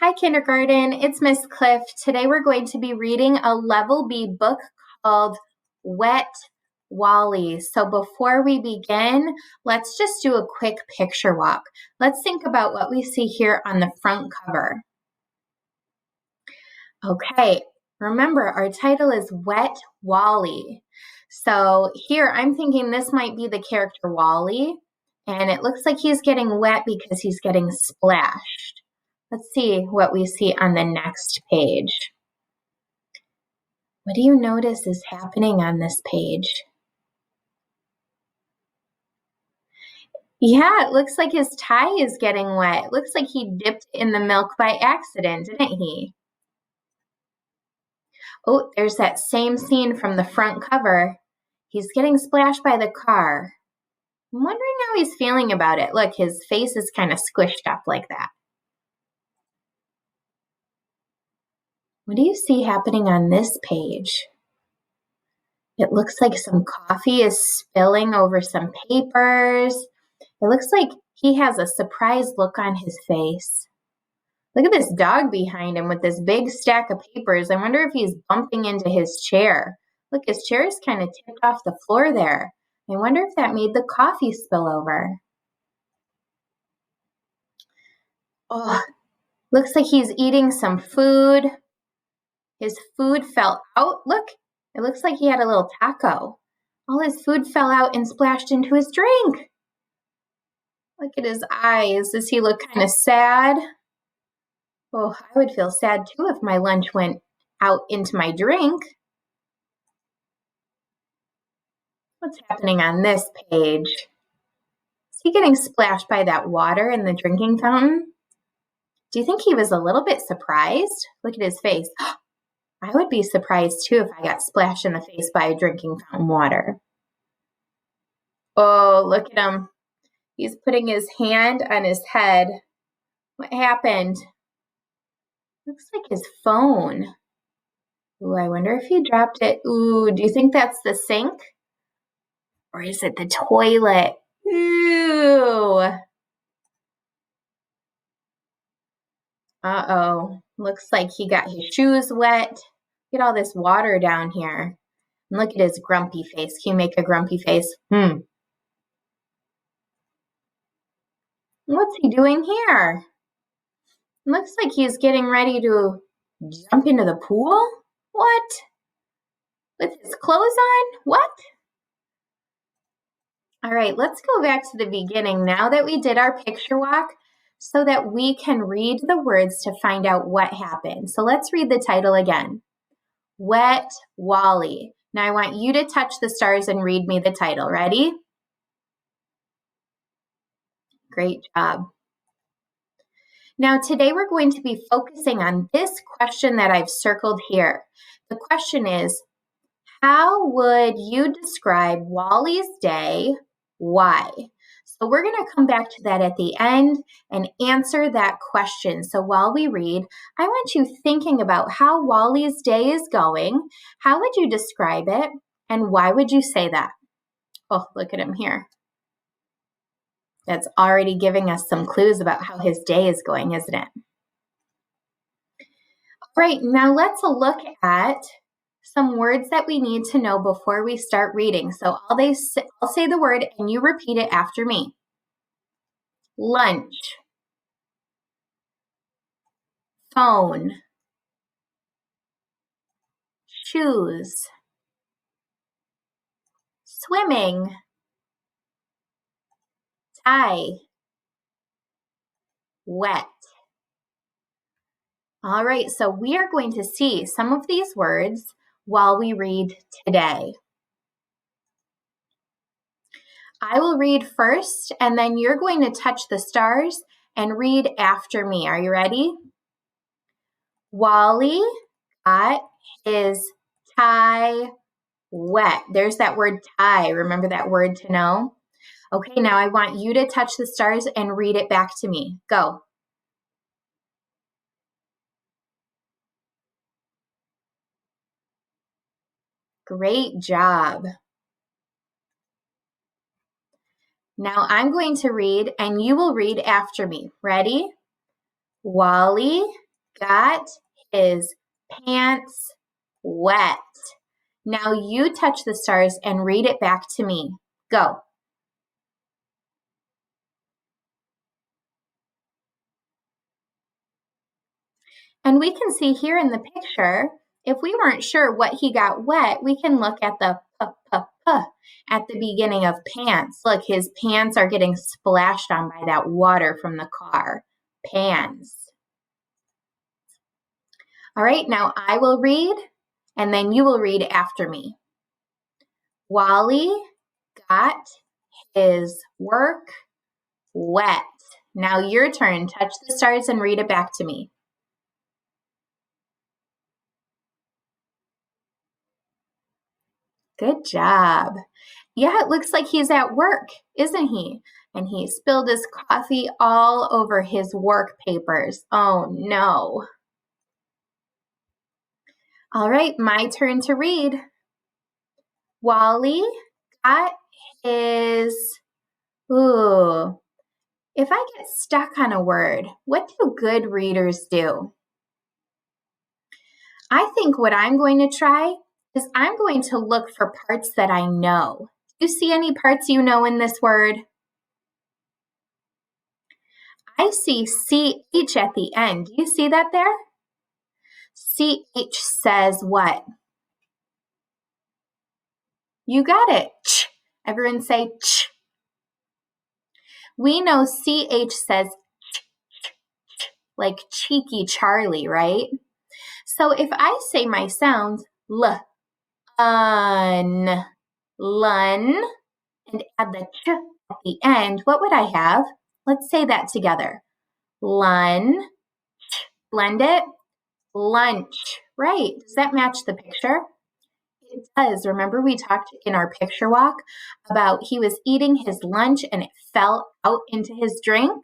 Hi, kindergarten. It's Miss Cliff. Today we're going to be reading a Level B book called Wet Wally. So before we begin, let's just do a quick picture walk. Let's think about what we see here on the front cover. Okay, remember our title is Wet Wally. So here I'm thinking this might be the character Wally, and it looks like he's getting wet because he's getting splashed. Let's see what we see on the next page. What do you notice is happening on this page? Yeah, it looks like his tie is getting wet. It looks like he dipped in the milk by accident, didn't he? Oh, there's that same scene from the front cover. He's getting splashed by the car. I'm wondering how he's feeling about it. Look, his face is kind of squished up like that. What do you see happening on this page? It looks like some coffee is spilling over some papers. It looks like he has a surprised look on his face. Look at this dog behind him with this big stack of papers. I wonder if he's bumping into his chair. Look, his chair is kind of tipped off the floor there. I wonder if that made the coffee spill over. Oh, looks like he's eating some food. His food fell out. Look, it looks like he had a little taco. All his food fell out and splashed into his drink. Look at his eyes. Does he look kind of sad? Oh, I would feel sad too if my lunch went out into my drink. What's happening on this page? Is he getting splashed by that water in the drinking fountain? Do you think he was a little bit surprised? Look at his face. I would be surprised too if I got splashed in the face by a drinking fountain water. Oh, look at him. He's putting his hand on his head. What happened? Looks like his phone. Ooh, I wonder if he dropped it. Ooh, do you think that's the sink? Or is it the toilet? Ooh. Uh-oh. Looks like he got his shoes wet. Get all this water down here. And look at his grumpy face. Can you make a grumpy face? What's he doing here? Looks like he's getting ready to jump into the pool. What? With his clothes on? What? All right, let's go back to the beginning now that we did our picture walk so that we can read the words to find out what happened. So let's read the title again. Wet Wally. Now I want you to touch the stars and read me the title. Ready? Great job. Now today we're going to be focusing on this question that I've circled here. The question is, how would you describe Wally's day? Why? So we're going to come back to that at the end and answer that question. So while we read, I want you thinking about how Wally's day is going. How would you describe it? And why would you say that? Oh, look at him here. That's already giving us some clues about how his day is going, isn't it? All right, now let's look at some words that we need to know before we start reading. So I'll say the word and you repeat it after me. Lunch, phone, shoes, swimming, tie, wet. All right, so we are going to see some of these words while we read today. I will read first, and then you're going to touch the stars and read after me. Are you ready? Wally got his tie wet. There's that word tie. Remember that word to know? Okay, now I want you to touch the stars and read it back to me. Go. Great job. Now I'm going to read and you will read after me. Ready? Wally got his pants wet. Now you touch the stars and read it back to me. Go. And we can see here in the picture, if we weren't sure what he got wet, we can look at the p at the beginning of pants. Look, his pants are getting splashed on by that water from the car. Pants. All right, now I will read, and then you will read after me. Wally got his work wet. Now your turn. Touch the stars and read it back to me. Good job. Yeah, it looks like he's at work, isn't he? And he spilled his coffee all over his work papers. Oh no. All right, my turn to read. Wally got his, if I get stuck on a word, what do good readers do? I think what I'm going to try is I'm going to look for parts that I know. Do you see any parts you know in this word? I see CH at the end. Do you see that there? CH says what? You got it. Ch. Everyone say ch. We know CH says ch, like cheeky Charlie, right? So if I say my sounds, L, un, lun, and add the ch at the end, what would I have? Let's say that together. Lun, blend it, lunch. Right. Does that match the picture? It does. Remember we talked in our picture walk about he was eating his lunch and it fell out into his drink?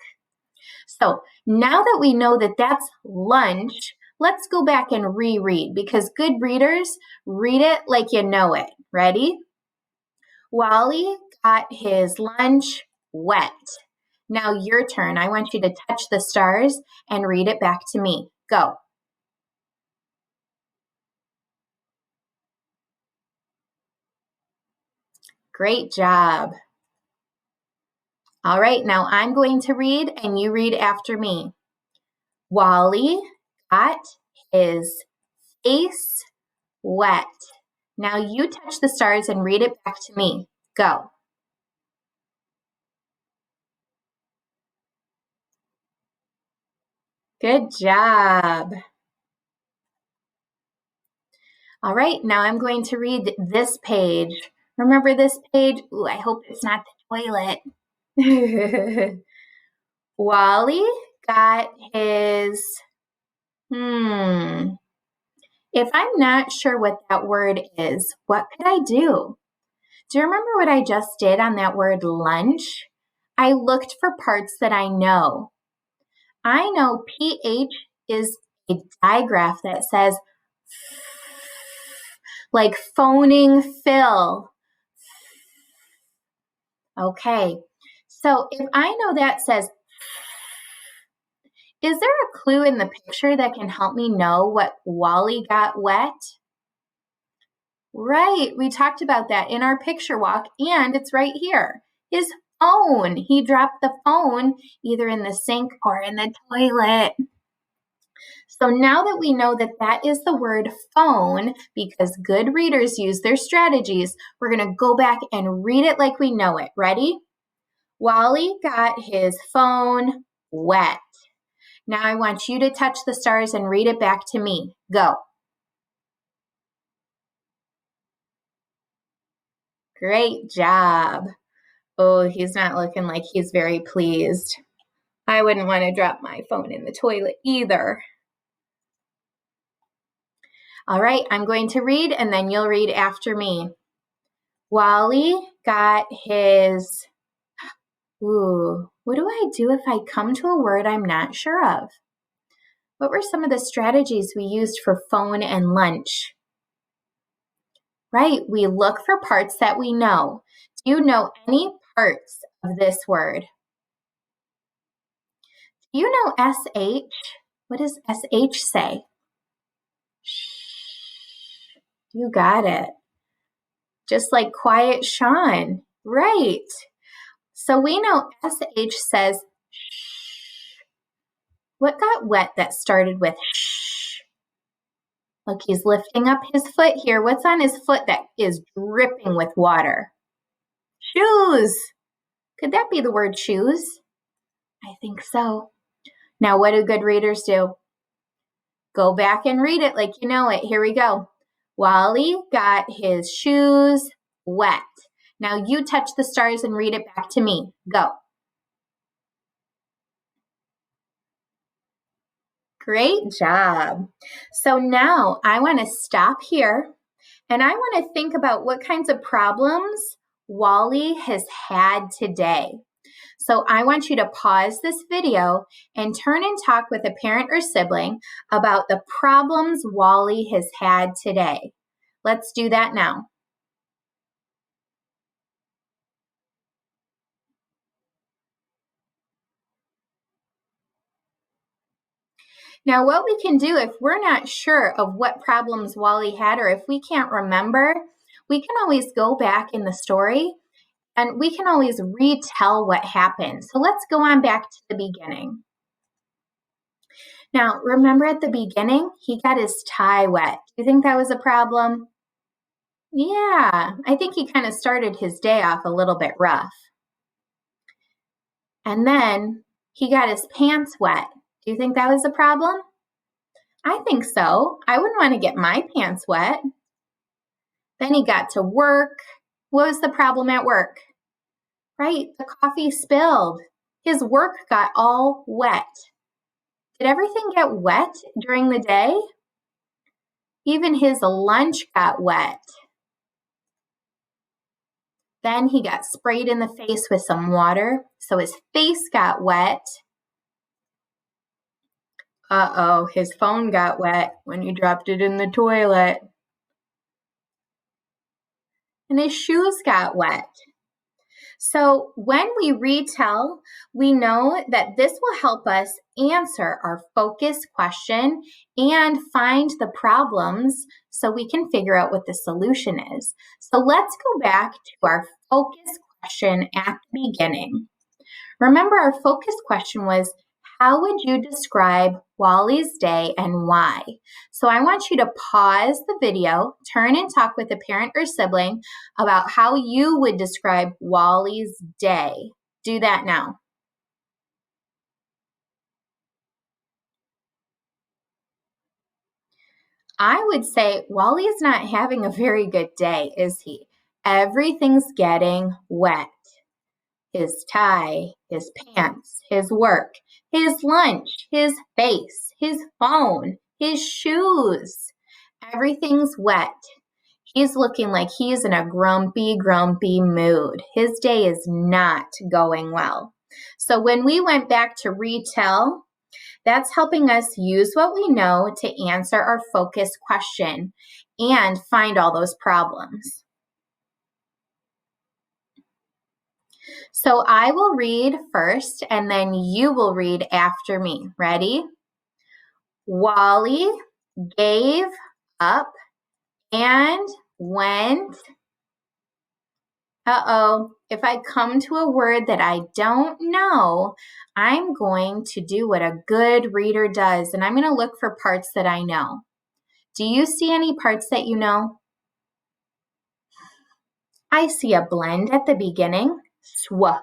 So now that we know that that's lunch, let's go back and reread because good readers read it like you know it. Ready? Wally got his lunch wet. Now your turn. I want you to touch the stars and read it back to me. Go. Great job. All right, now I'm going to read and you read after me. Wally got his face wet. Now you touch the stars and read it back to me. Go. Good job. All right, now I'm going to read this page. Remember this page? Ooh, I hope it's not the toilet. Wally got his, If I'm not sure what that word is, what could I do? Do you remember what I just did on that word lunch? I looked for parts that I know. I know PH is a digraph that says like phoning fill. Okay, so if I know that says, is there a clue in the picture that can help me know what Wally got wet? Right, we talked about that in our picture walk, and it's right here. His phone. He dropped the phone either in the sink or in the toilet. So now that we know that that is the word phone, because good readers use their strategies, we're going to go back and read it like we know it. Ready? Wally got his phone wet. Now I want you to touch the stars and read it back to me. Go. Great job. Oh, he's not looking like he's very pleased. I wouldn't want to drop my phone in the toilet either. All right, I'm going to read and then you'll read after me. Wally got his, what do I do if I come to a word I'm not sure of? What were some of the strategies we used for phone and lunch? Right, we look for parts that we know. Do you know any parts of this word? Do you know SH? What does SH say? Shh. You got it. Just like quiet Sean. Right. So we know SH says shh. What got wet that started with shh? Look, he's lifting up his foot here. What's on his foot that is dripping with water? Shoes. Could that be the word shoes? I think so. Now, what do good readers do? Go back and read it like you know it. Here we go. Wally got his shoes wet. Now you touch the stars and read it back to me. Go. Great job. So now I want to stop here and I want to think about what kinds of problems Wally has had today. So I want you to pause this video and turn and talk with a parent or sibling about the problems Wally has had today. Let's do that now. Now, what we can do if we're not sure of what problems Wally had or if we can't remember, we can always go back in the story and we can always retell what happened. So let's go on back to the beginning. Now, remember at the beginning, he got his tie wet. Do you think that was a problem? Yeah, I think he kind of started his day off a little bit rough. And then he got his pants wet. Do you think that was a problem? I think so. I wouldn't want to get my pants wet. Then he got to work. What was the problem at work? Right, the coffee spilled. His work got all wet. Did everything get wet during the day? Even his lunch got wet. Then he got sprayed in the face with some water, so his face got wet. Uh-oh, his phone got wet when he dropped it in the toilet. And his shoes got wet. So when we retell, we know that this will help us answer our focus question and find the problems so we can figure out what the solution is. So let's go back to our focus question at the beginning. Remember, our focus question was, how would you describe Wally's day and why? So I want you to pause the video, turn and talk with a parent or sibling about how you would describe Wally's day. Do that now. I would say Wally's not having a very good day, is he? Everything's getting wet. His tie, his pants, his work, his lunch, his face, his phone, his shoes. Everything's wet. He's looking like he's in a grumpy, grumpy mood. His day is not going well. So when we went back to retell, that's helping us use what we know to answer our focus question and find all those problems. So I will read first and then you will read after me. Ready? Wally gave up and went. If I come to a word that I don't know, I'm going to do what a good reader does, and I'm going to look for parts that I know. Do you see any parts that you know? I see a blend at the beginning, swa,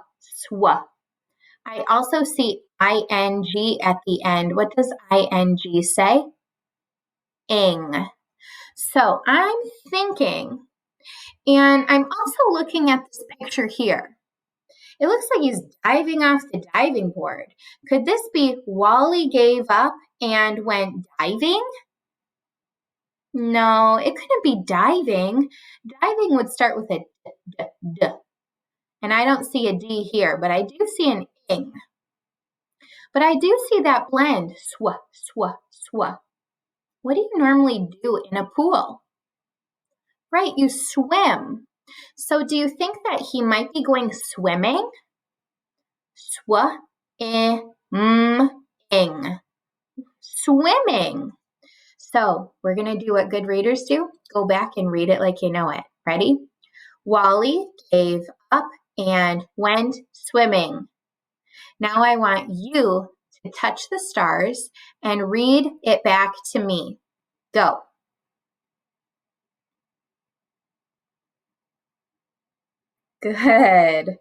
swa. I also see ing at the end. What does ing say? Ing. So I'm thinking, and I'm also looking at this picture here. It looks like he's diving off the diving board. Could this be Wally gave up and went diving? No, it couldn't be diving. Diving would start with a d. And I don't see a D here, but I do see an ing. But I do see that blend, swa, swa, swa. What do you normally do in a pool? Right, you swim. So do you think that he might be going swimming? Swa, ing. swimming. So we're going to do what good readers do. Go back and read it like you know it. Ready? Wally gave up and went swimming. Now I want you to touch the stars and read it back to me. Go. Good.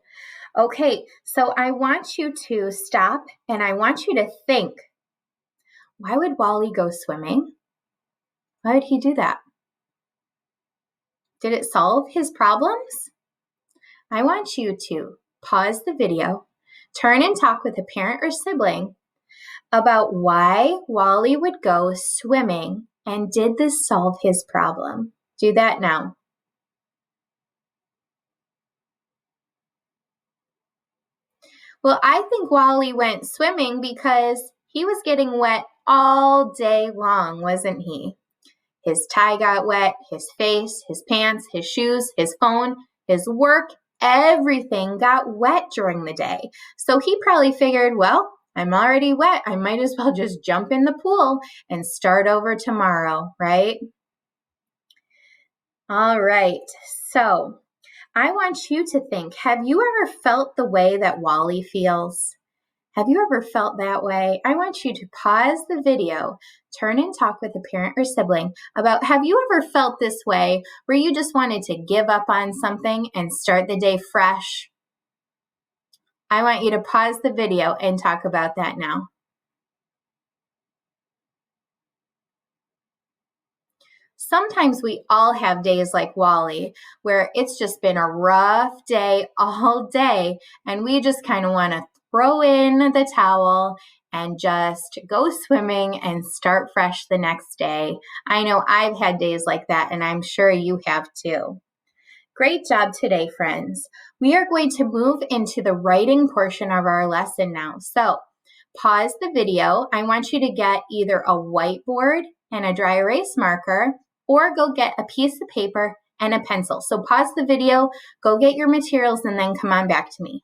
Okay, so I want you to stop and I want you to think, why would Wally go swimming? Why would he do that? Did it solve his problems? I want you to pause the video, turn and talk with a parent or sibling about why Wally would go swimming and did this solve his problem? Do that now. Well, I think Wally went swimming because he was getting wet all day long, wasn't he? His tie got wet, his face, his pants, his shoes, his phone, his work, everything got wet during the day. So he probably figured, well, I'm already wet. I might as well just jump in the pool and start over tomorrow, right? All right. So I want you to think, have you ever felt the way that Wally feels? Have you ever felt that way? I want you to pause the video, turn and talk with a parent or sibling about, have you ever felt this way where you just wanted to give up on something and start the day fresh? I want you to pause the video and talk about that now. Sometimes we all have days like Wally where it's just been a rough day all day and we just kind of want to throw in the towel and just go swimming and start fresh the next day. I know I've had days like that and I'm sure you have too. Great job today, friends. We are going to move into the writing portion of our lesson now. So pause the video. I want you to get either a whiteboard and a dry erase marker or go get a piece of paper and a pencil. So pause the video, go get your materials, and then come on back to me.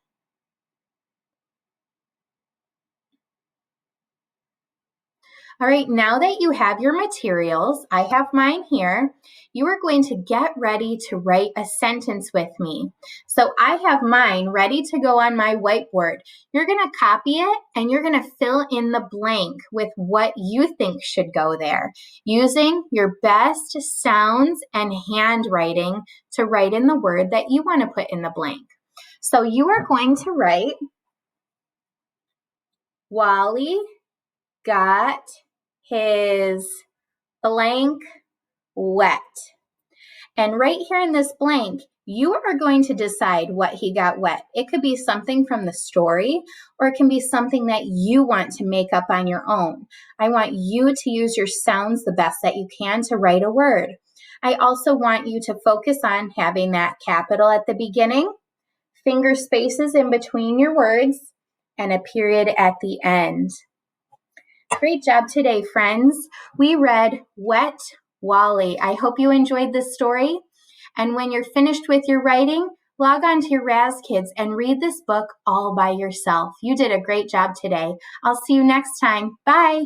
All right, now that you have your materials, I have mine here, you are going to get ready to write a sentence with me. So I have mine ready to go on my whiteboard. You're going to copy it and you're going to fill in the blank with what you think should go there, using your best sounds and handwriting to write in the word that you want to put in the blank. So you are going to write, Wally got his blank wet. And right here in this blank, you are going to decide what he got wet. It could be something from the story, or it can be something that you want to make up on your own. I want you to use your sounds the best that you can to write a word. I also want you to focus on having that capital at the beginning, finger spaces in between your words, and a period at the end. Great job today, friends. We read Wet Wally. I hope you enjoyed this story. And when you're finished with your writing, log on to your Raz Kids and read this book all by yourself. You did a great job today. I'll see you next time. Bye.